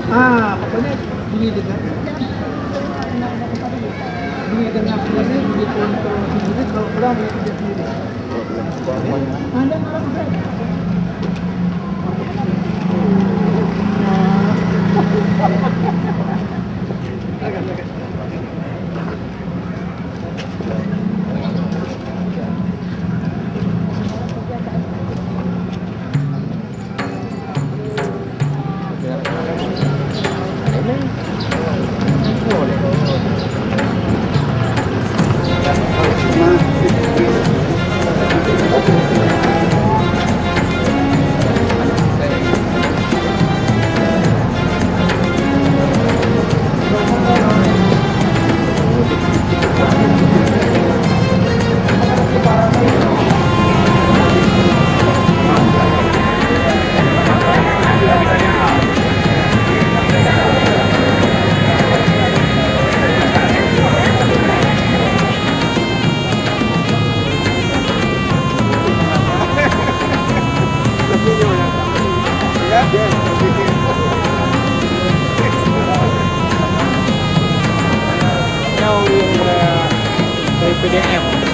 Pokoknya bunyi dengan aplikasi begitu untuk sendiri, kalau kurang begitu dia sendiri. Anda PDM.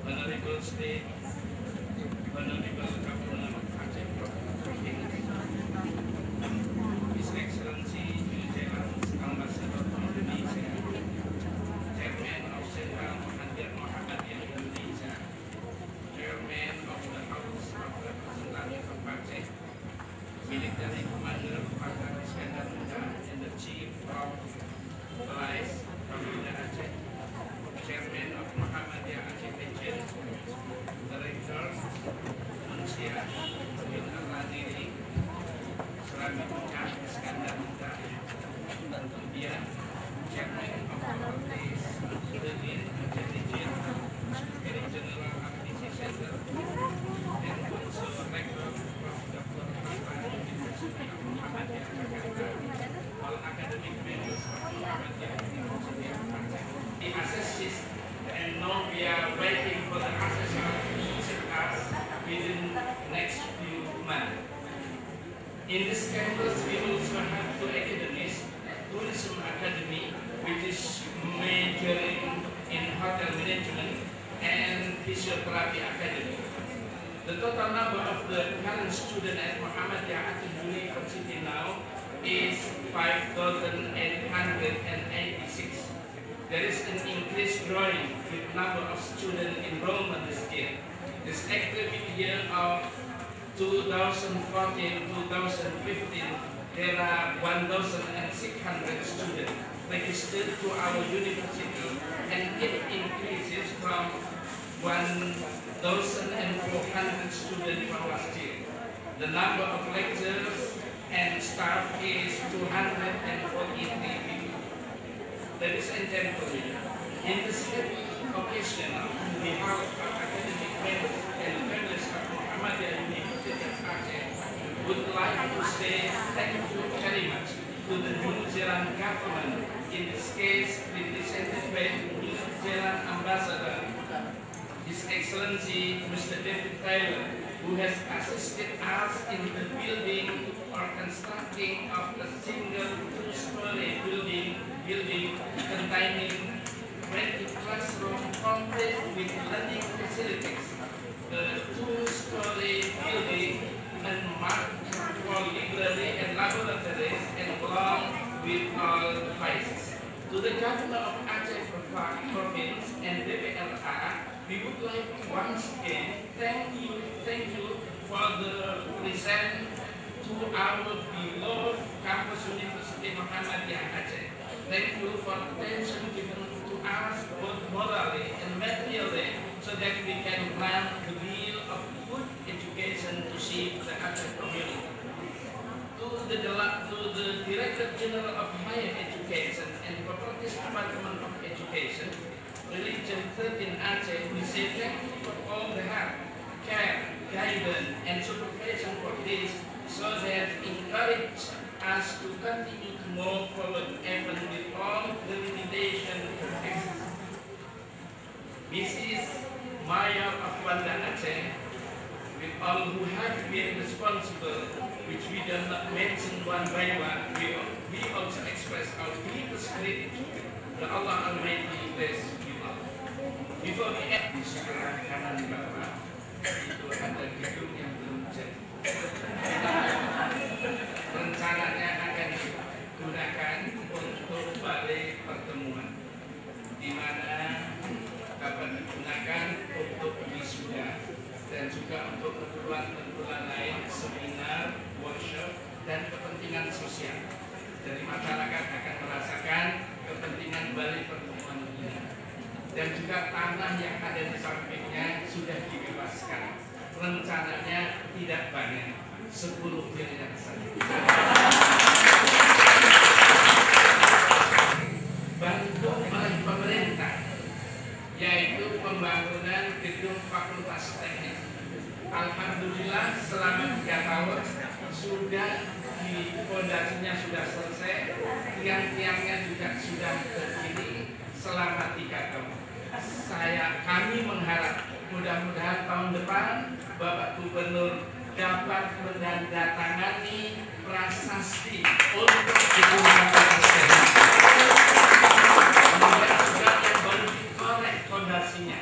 Honorable State, Honorable Governor of Aceh Province, His Excellency General Ambassador to Indonesia, Chairman of Central Mahathir Muhammadiyah Indonesia, Chairman of the House of Representatives of Aceh, Military Commander Pakar Iskandar Muda, and the Chief of Police Pemuda Aceh, Chairman of Muhammadiyah Aceh Region, Director Manusia bin Al-Radiri, Selamat Ucap Iskandar Muda, kemudian Chairman of Properties Udin Aceh Region, Secretary General Activity Center, and also Rector Prof. Dr. Ahmad University of Muhammadiyah Jakarta, all academic members of Muhammadiyah University of Aceh. The assesses, and now we are waiting for the assessor to visit us within next few months. In this campus, we also have two academies: Tourism Academy, which is majoring in hotel management, and Physiotherapy Academy. The total number of the current students at Muhammadiyah Aceh University now is 5,886. There is an increase growing with number of student enrollment this year. This academic year of 2014-2015, there are 1,600 students registered to our university, and it increases from 1,400 students from last year. The number of lecturers and staff is 243 people. Ladies and gentlemen, in this occasion, on behalf of academic members and members of Muhammadiyah University of Aceh, would like to say thank you very much to the New Zealand government, in this case represented by the New Zealand Ambassador, His Excellency Mr. David Taylor, who has assisted us in the building or constructing of a single two-story building containing 20 classrooms complete with learning facilities, a two-story building unmarked for library and laboratories, and along with all devices. To the Governor of Aceh Province and DPLA, we would like to once again thank you for the present to our beloved campus University Muhammadiyah Aceh. Thank you for attention given to us both morally and materially, so that we can learn the wheel of good education to shape the Aceh community. To the Director General of Higher Education and Properties Department of Education, Religion 13 Aceh, we say thank you for all the help, care, guidance, and supervision for this, so that encourage us to continue to move forward even with all the limitations we face. Mrs. Maya of Wanda Aceh, with all who have been responsible, which we do not mention one by one, we also express our deepest gratitude to Allah Almighty. Bless you all. Before we end, di sebelah kanan Bapak itu ada gedung yang belum jadi. Rencananya akan digunakan untuk balai pertemuan, di mana dapat digunakan untuk wisuda dan juga untuk keperluan lain, seminar, workshop, dan kepentingan sosial. sosial. Jadi masyarakat akan merasakan kepentingan balik pertemuan ini. Dan juga tanah yang ada di sampingnya sudah dibebaskan. Rencananya tidak banyak, 10 miliar saja. Bantu oleh pemerintah, yaitu pembangunan gedung Fakultas Teknik. Alhamdulillah selama 3 tahun sudah fondasinya sudah selesai, tiang-tiangnya juga sudah berdiri selama 3 tahun. Kami mengharap mudah-mudahan tahun depan Bapak Gubernur dapat menandatangani prasasti untuk gedung Fakultas Teknik. Kemudian juga yang baru dikorek fondasinya.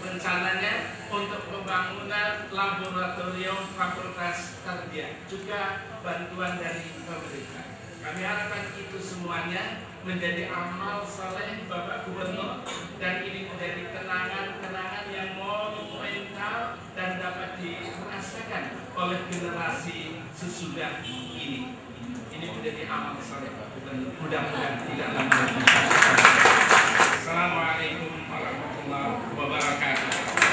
Rencananya untuk pembangunan laboratorium Fakultas Tarbiyah, juga bantuan dari pemerintah. Kami harapkan itu semuanya menjadi amal saleh Bapak Gubernur, dan ini menjadi kenangan-kenangan yang monumental dan dapat dirasakan oleh generasi sesudah ini. Ini menjadi amal saleh Bapak Gubernur. Mudah-mudahan tidak lama lagi. Assalamualaikum warahmatullahi wabarakatuh.